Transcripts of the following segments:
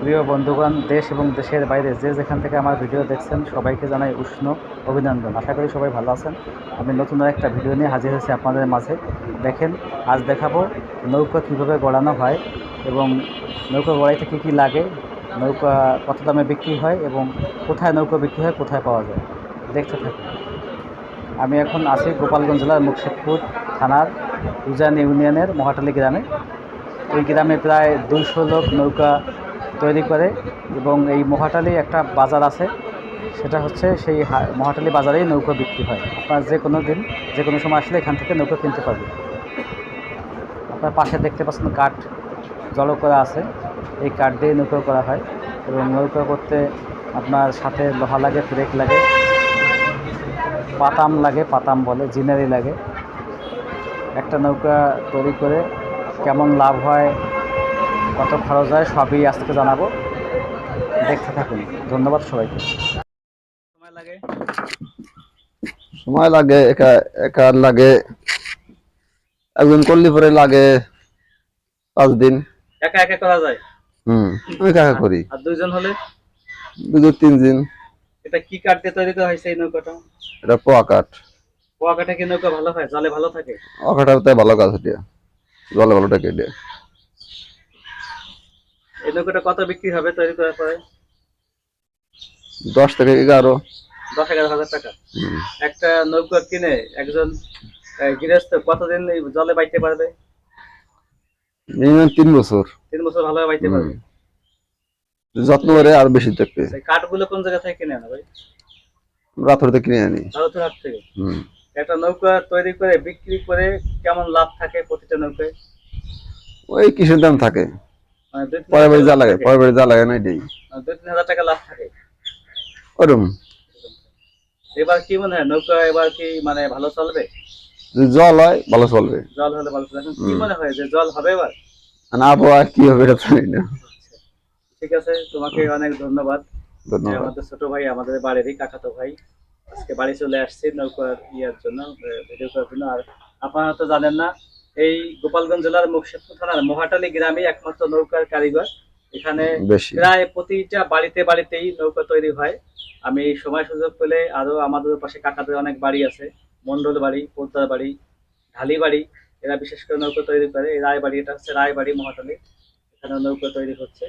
প্রিয় বন্ধুগণ, দেশ এবং দেশের বাইরে যে যেখান থেকে আমার ভিডিও দেখছেন সবাইকে জানাই উষ্ণ অভিনন্দন। আশা করি সবাই ভালো আছেন। আমি নতুন একটা ভিডিও নিয়ে হাজির হয়েছি আপনাদের মাঝে। দেখেন, আজ দেখাবো নৌকা কীভাবে গড়ানো হয় এবং নৌকা গড়াইতে কী কী লাগে, নৌকা কত দামে বিক্রি হয় এবং কোথায় নৌকা বিক্রি হয়, কোথায় পাওয়া যায়। দেখতে থাকুন। আমি এখন আছি গোপালগঞ্জ জেলার মুকশেদপুর থানার উজান ইউনিয়নের মহাটালী গ্রামে। এই গ্রামে প্রায় 200 লোক নৌকা তৈরি করে এবং এই মহাটালী একটা বাজার আছে, সেটা হচ্ছে সেই মহাটালী বাজারেই নৌকা বিক্রি হয়। আপনার যে কোনো দিন যে কোনো সময় আসলে এখান থেকে নৌকা কিনতে পারবেন। আপনার পাশে দেখতে পাচ্ছেন কাঠ জড়ো করা আছে, এই কাঠ দিয়ে নৌকা করা হয় এবং নৌকা করতে আপনার সাথে লোহা লাগে, ব্রেক লাগে, পাতাম লাগে, পাতাম বলে, জিনারি লাগে। একটা নৌকা তৈরি করে কেমন লাভ হয়, কত খরচ হয়, সবই আজকে জানাবো। দেখতে থাকুন। ধন্যবাদ সবাইকে। সময় লাগে একা একা লাগে, একজন করলে পরে লাগে 5 দিন। একা একা করা যায়? আমি একা করি। আর দুইজন হলে 2-3 দিন। এটা কি কাঠ দিয়ে তৈরি করা হয়েছে এই নৌকাটা? এটা পোয়া কাঠ। পোয়া কাঠে কি নৌকা ভালো হয়, জলে ভালো থাকে? অকাঠাতে ভালো কাজ এটা, জলে ভালো থাকে এটা। এই নৌকাটা কত বিক্রি হবে তৈরি করার পরে? 10 থেকে 11। 10-11 হাজার টাকা। একটা নৌকা কিনে একজন গৃহস্থ কতদিন এই জলে বাইতে পারবে? মিনিমাম 3 বছর। 3 বছর ভালোভাবে বাইতে পারবে। যত্ন করে আর বেশি থাকবে। এই কাঠগুলো কোন জায়গা থেকে কিনে আনো ভাই? রাতহরতে কিনে আনি। হাট থেকে। একটা নৌকা তৈরি করে বিক্রি করে কেমন লাভ থাকে প্রতিটা নৌকায়? ওই কিসের দাম থাকে, মানে পরের বাড়ি যা লাগে না এটাই। 2-3 হাজার টাকা লাভ থাকে ওরম। এবার কি মনে হয় নৌকা এবার কি মানে ভালো চলবে? যদি জল হয় ভালো চলবে। জল হলে ভালো চলবে। এখন কি মনে হয় যে জল হবে এবার? আবহাওয়া কি হবে এটা জানি না। ঠিক আছে, তোমাকে অনেক ধন্যবাদ। আমাদের ছোট ভাই, আমাদের বাড়িরই কাকাতো ভাই, আজকে বাড়ি চলে আসছে নৌকার ইয়ার জন্য, ভিডিও করার জন্য। আর আপনারা তো জানেন না, এই গোপালগঞ্জ জেলার মুকশেদপুর থানার মহাটালী গ্রামে একমাত্র নৌকার কারিগর। এখানে প্রায় প্রতিটা বাড়িতে বাড়িতেই নৌকা তৈরি হয়। আমি সময় সুযোগ পেলে আরো আমাদের পাশে কাকাদের অনেক বাড়ি আছে, মন্ডল বাড়ি, পোদ্দার বাড়ি, ঢালি বাড়ি, এরা বিশেষ করে নৌকা তৈরি করে। এই রায় বাড়ি, এটা হচ্ছে রায় বাড়ি মহাটালী, এখানে নৌকা তৈরি হচ্ছে।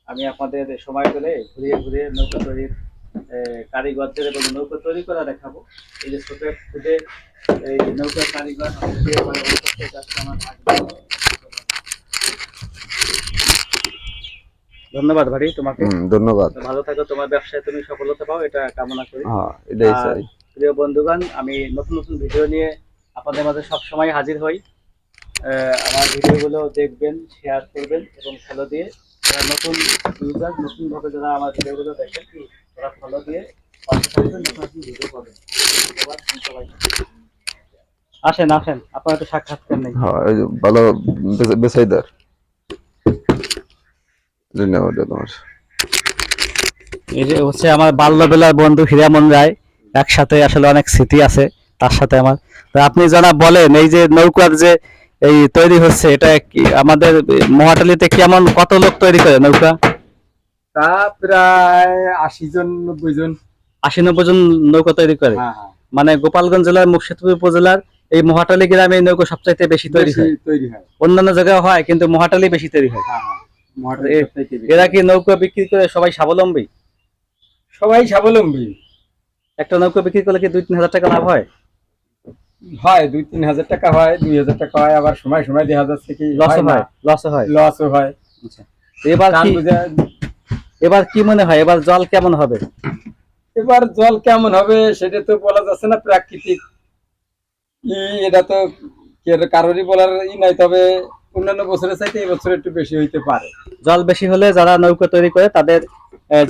আমি আপনাদের সময় পেলে ঘুরিয়ে ঘুরিয়ে নৌকা তৈরির কারিগরদের এবং নৌকা তৈরি করা দেখাবো। এই যে ছোট ফুটে এই নৌকা কারিগর ধন্যবাদ ভাই তোমাকে। ধন্যবাদ। ভালো থাকো, তোমার ব্যবসায় তুমি সফলতা পাও, এটা কামনা করি। এটাই চাই। প্রিয় বন্ধুগণ, আমি নতুন নতুন ভিডিও নিয়ে আপনাদের মাঝে সবসময় হাজির হই। আমার ভিডিওগুলো দেখবেন, শেয়ার করবেন এবং ফলো দিয়ে যারা নতুন ইউজার, নতুন ভাবে যারা আমার ভিডিওগুলো দেখেন তারা ফলো দিয়ে পাশে থাকবেন, নতুন ভিডিও পাবেন। ধন্যবাদ সবাইকে। আসেন আসেন, আপনার একটু সাক্ষাৎকার নেই। ভালো বেসাইদার। ধন্যবাদ তোমার। এই যে হচ্ছে আমার বাল্যবেলার বন্ধু হীরামন রায়, একসাথে আসলে অনেক স্মৃতি আছে তার সাথে আমার। আপনি যারা বলেন এই যে নৌকার যে এই তৈরি হচ্ছে, এটা কি আমাদের মহাটালীতে কেমন, কত লোক তৈরি করে নৌকা? তা প্রায় 80-90 জন। 80-90 জন নৌকা তৈরি করে। মানে গোপালগঞ্জ জেলার মুকশেদপুর উপজেলার এই মহাটালী গ্রামে এই নৌকা সবচাইতে বেশি তৈরি হয়। অন্যান্য জায়গায় হয় কিন্তু মহাটালী বেশি তৈরি হয়। এরা কি নৌকা বিক্রি করে সবাই স্বাবলম্বী? সবাই স্বাবলম্বী। একটা নৌকা বিক্রি করলে কি 2-3 হাজার টাকা লাভ হয়? 2-3 হাজার টাকা হয়, 2 হাজার টাকা হয়, আবার সময় সময় দেখা যাচ্ছে কি লসও হয়। এবার কি মনে হয় এবার জল কেমন হবে? এবার জল কেমন হবে সেটা তো বলা যাচ্ছে না, প্রাকৃতিক এটা তো কারোরই বলার নাই। তবে অন্যান্য বছরের চাইতে এই বছর একটু বেশি হইতে পারে। জল বেশি হলে যারা নৌকা তৈরি করে তাদের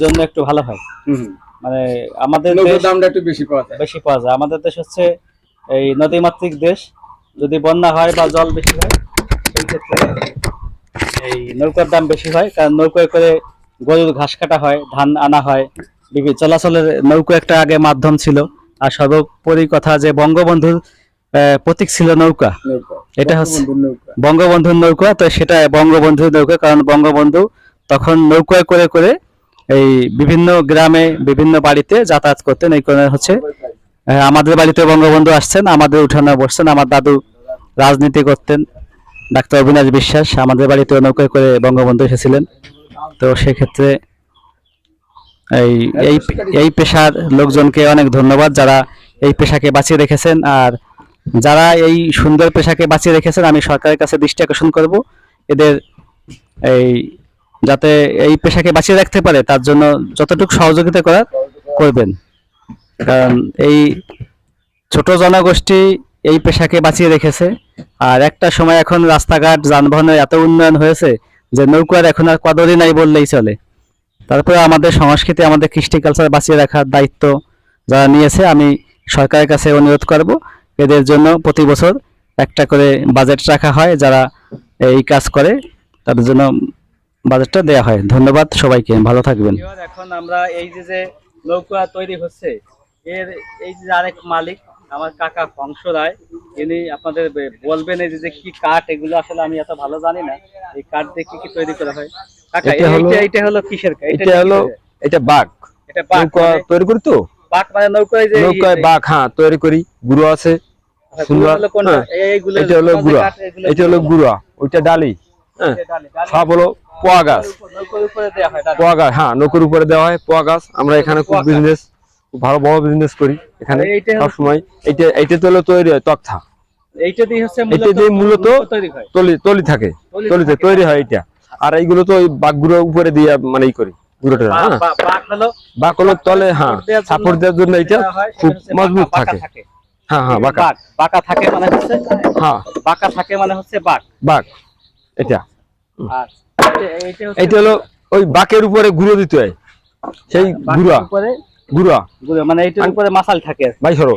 জন্য একটু ভালো হয়। মানে আমাদের দামটা একটু বেশি পাওয়া যায়। আমাদের দেশ হচ্ছে এই নদীমাতৃক দেশ। যদি বন্যা হয় বা জল বেশি হয় সেই ক্ষেত্রে এই নৌকার দাম বেশি হয়, কারণ নৌকায় করে গরুর ঘাস কাটা হয়, ধান আনা হয়, বিভিন্ন চলাচলের নৌকা একটা আগে মাধ্যম ছিল। আর সর্বোপরি কথা যে বঙ্গবন্ধুর প্রতীক ছিল নৌকা, এটা হচ্ছে বঙ্গবন্ধুর নৌকা। তো সেটা বঙ্গবন্ধুর নৌকা, কারণ বঙ্গবন্ধু তখন নৌকায় করে করে এই বিভিন্ন গ্রামে বিভিন্ন বাড়িতে যাতায়াত করতেন। এই কারণে হচ্ছে আমাদের বাড়িতে বঙ্গবন্ধু আসছেন, আমাদের উঠানে বসছেন। আমার দাদু রাজনীতি করতেন, ডাক্তার অবিনাশ বিশ্বাস, আমাদের বাড়িতে নৌকায় করে বঙ্গবন্ধু এসেছিলেন। তো সেক্ষেত্রে এই এই এই পেশার লোকজনকে অনেক ধন্যবাদ যারা এই পেশাকে বাঁচিয়ে রেখেছেন। আর যারা এই সুন্দর পেশাকে বাঁচিয়ে রেখেছেন, আমি সরকারের কাছে দৃষ্টি আকর্ষণ করব এদের এই যাতে এই পেশাকে বাঁচিয়ে রাখতে পারে তার জন্য যতটুকু সহযোগিতা করার করবেন। কারণ এই ছোট জনগোষ্ঠী এই পেশাকে বাঁচিয়ে রেখেছে। আর একটা সময় এখন রাস্তাঘাট যানবাহনের এত উন্নয়ন হয়েছে যে নৌকার এখন আর কদরই নাই বললেই চলে। তারপরে আমাদের সংস্কৃতি, আমাদের কৃষ্টি কালচার বাঁচিয়ে রাখার দায়িত্ব যারা নিয়েছে, আমি সরকারের কাছে অনুরোধ করব এদের জন্য প্রতি বছর একটা করে বাজেট রাখা হয়, যারা এই কাজ করে তাদের জন্য বাজেটটা দেওয়া হয়। ধন্যবাদ সবাইকে, ভালো থাকবেন। এখন আমরা এই যে নৌকা তৈরি হচ্ছে এর এই যে আরেক মালিক আমার কাকা কংস রায়, ইনি আপনাদের বলবেন এই যে কি কাঠ এগুলো, আসলে আমি এত ভালো জানি না এই কাঠ দিয়ে কি কি তৈরি করা হয়। কাকা এটা হলো কিসের কাঠ? এটা হলো এটা বাঘ, এটা বাঘ নৌকা তৈরি করি তো। বাঘ মানে নৌকায় যে নৌকায় বাঘ, হ্যাঁ তৈরি করি। গুঁড়ো আছে সুন্দর, এইগুলো এটা হলো গুঁড়া, এটা হলো গুঁড়া, ওইটা ডালি, হ্যাঁ সব হলো পোয়া গাছ। নৌকার উপরে দেওয়া হয় পোয়া গাছ, হ্যাঁ নৌকার উপরে দেওয়া হয় পোয়া গাছ। আমরা এখানে খুব বিজনেস, ভালো বড় বিজনেস করি এখানে সব সময়। এইটা তো হলো তৈরি হয় তক্তা, এইটা দিয়ে হচ্ছে এটা দিয়ে মূলত তৈরি হয়, তলি থাকে, তলিতে তৈরি হয় এটা। আর এইগুলো তো ওই বাঘগুলো উপরে দিয়ে মানে ই করি গুঁড়োটা, হ্যাঁ বাঘ হলো তলে, হ্যাঁ সাপোর্ট দেওয়ার জন্য এটা খুব মজবুত থাকে। হ্যাঁ হ্যাঁ বাঁকা থাকে মানে হচ্ছে, হ্যাঁ বাঁকা থাকে মানে হচ্ছে বাঘ এটা। আর এটা হলো ওই বাঁকের উপরে গুঁড়ো দিতে হয়, সেই গুঁড়া গুঁড়া মানে এইটার উপরে মাছাল থাকে ভাই সরো।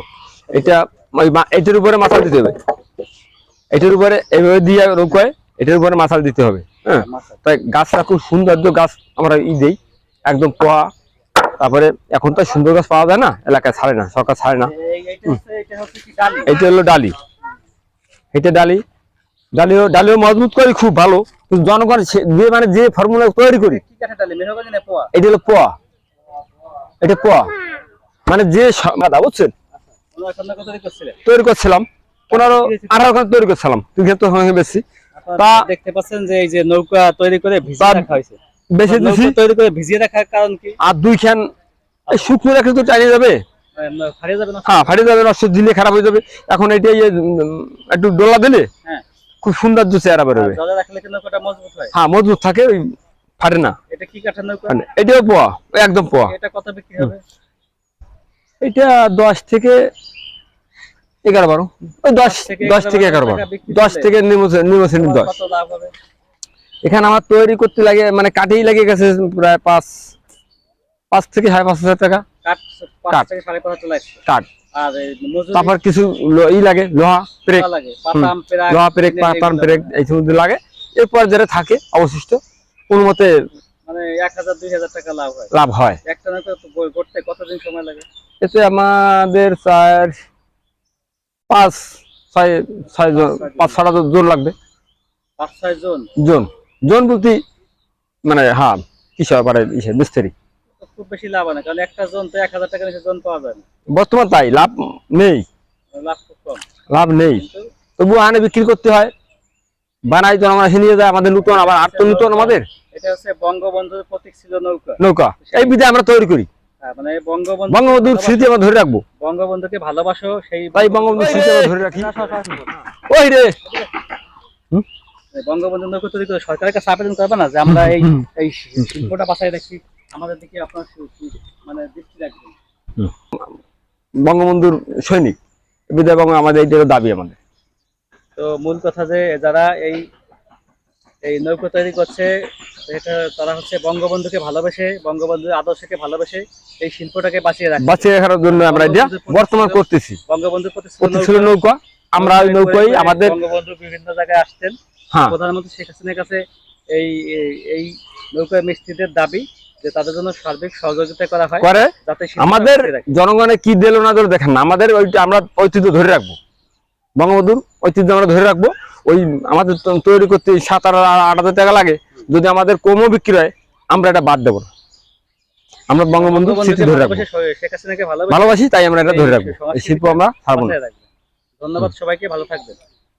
এটা ওই এটার উপরে মাছাল দিতে হবে, এটার উপরে এইভাবে দিয়ে নৌকায় এটার উপরে মাছাল দিতে হবে। হ্যাঁ তাই গাছটা খুব সৌন্দর্য গাছ আমরা দেই একদম পোয়া। তারপরে এখন তো সুন্দর গাছ পাওয়া যায় না, এলাকায় ছাড়ে না, সরকার ছাড়ে না। এটা হলো ডালি, এটা ডালিও মজবুত করি খুব ভালো। জনগণ যে মানে যে ফর্মুলা তৈরি করি, এটা হলো পোয়া, এটা পোয়া মানে যে বুঝছেন তৈরি করছিলাম 15-18 ঘন্টা তৈরি করছিলাম, বেশি। তা দেখতে পাচ্ছেন যে এই যে নৌকা তৈরি করে ভিজিয়ে রাখা হয়েছে, বেশি দিছি তৈরি করে ভিজিয়ে রাখার কারণ কি? আর দুই খান শুকনো রাখলে তো টাইনে যাবে, ফাটিয়ে যাবে না? হ্যাঁ ফাটিয়ে যাবে, নষ্ট দিলে খারাপ হয়ে যাবে। এখন এটা একটু ডোলা দিলে খুব সৌন্দর্য চেহারা বেরোবে। জলে রাখলে কি নৌকাটা মজবুত হয়? হ্যাঁ মজবুত থাকে, ওই ফাটে না। এটা কি কাঠের নৌকা? এটাও পোয়া, একদম পোয়া। এটা কত বিক্রি হবে? এটা 10 থেকে 11-12, ওই 10 থেকে 11-12, 10 থেকে নিম্ন শ্রেণীর 10। কত লাভ হবে? এখানে আমার তৈরি করতে লাগে মানে কাঠেই লাগে গেছে প্রায় 5 থেকে 5.5 টাকা কাঠ, 5 থেকে 5.5 লাগছে কাঠ। আর মজুরি তারপর কিছু ই লাগে, লোহা পেরেক লাগে, পাতাম পেরাক, লোহা পেরেক পাতাম পেরেক এই সমস্ত লাগে। এরপর যেটা থাকে অবশিষ্ট কোন মতে মানে 1000-2000 টাকা লাভ হয়। একটা নৌকা করতে কতদিন সময় লাগে? এতে আমাদের 5-6 জন লাগবে। 5-6 জন প্রতি মানে, হ্যাঁ কিসব পারে মিস্ত্রি। খুব বেশি লাভ হয় না, কারণ একটা জন তো 1000 টাকা নিচে জন পাওয়া যায় না বর্তমান, তাই লাভ নেই, লাভ খুব কম। লাভ নেই, তবু আনে বিক্রি করতে হয়, বানাই তো আমরা নিয়ে যায় আমাদের নতুন, আবার আর তো নতুন আমাদের। এটা হচ্ছে বঙ্গবন্ধুর প্রতীক ছিল নৌকা, এই বিধে আমরা তৈরি করি। মানে বঙ্গবন্ধুর স্মৃতি আমরা ধরে রাখবো, বঙ্গবন্ধুকে ভালোবাসো, সেই তাই বঙ্গবন্ধুর স্মৃতি আমরা ধরে রাখি। ওই রে বঙ্গবন্ধু নৌকা তৈরি করে সরকারের কাছে আবেদন করবে না যে আমরা এই শিল্পটা বাঁচাই রাখি, আমাদের দিকে আপনার মানে দৃষ্টি রাখবেন। বঙ্গবন্ধুর সৈনিক বিধায় আমাদের এইটার দাবি আমাদের। তো মূল কথা যে যারা এই নৌকা তৈরি করছে এটা তারা হচ্ছে বঙ্গবন্ধুকে ভালোবেসে, বঙ্গবন্ধুর আদর্শকে ভালোবেসে এই শিল্পটাকে বাঁচিয়ে রাখার জন্য আমরা এটা বর্তমান করতেছি। বঙ্গবন্ধুর প্রতিশ্রুতি নৌকা, আমরা ওই নৌকাই আমাদের বঙ্গবন্ধু বিভিন্ন জায়গায় আসতেন। প্রধানমন্ত্রী শেখ হাসিনার কাছে এই নৌকা মিস্ত্রিদের দাবি যে তাদের জন্য সার্বিক সহযোগিতা করা হয়, যাতে আমাদের জনগণে কি দিল না দিল দেখেন না, আমাদের ওইটা আমরা ঐতিহ্য ধরে রাখবো, বঙ্গবন্ধুর ঐতিহ্য আমরা ধরে রাখবো। ওই আমাদের তৈরি করতে 7-8 হাজার টাকা লাগে, যদি আমাদের কমও বিক্রি হয় আমরা এটা বাদ দেবো না। আমরা বঙ্গবন্ধু স্মৃতি ধরে রাখবো, শেখ হাসিনাকে ভালোবাসি, তাই আমরা এটা ধরে রাখবো। এই শিল্প আমরা ছাড়বো না। ধন্যবাদ সবাইকে, ভালো থাকবেন।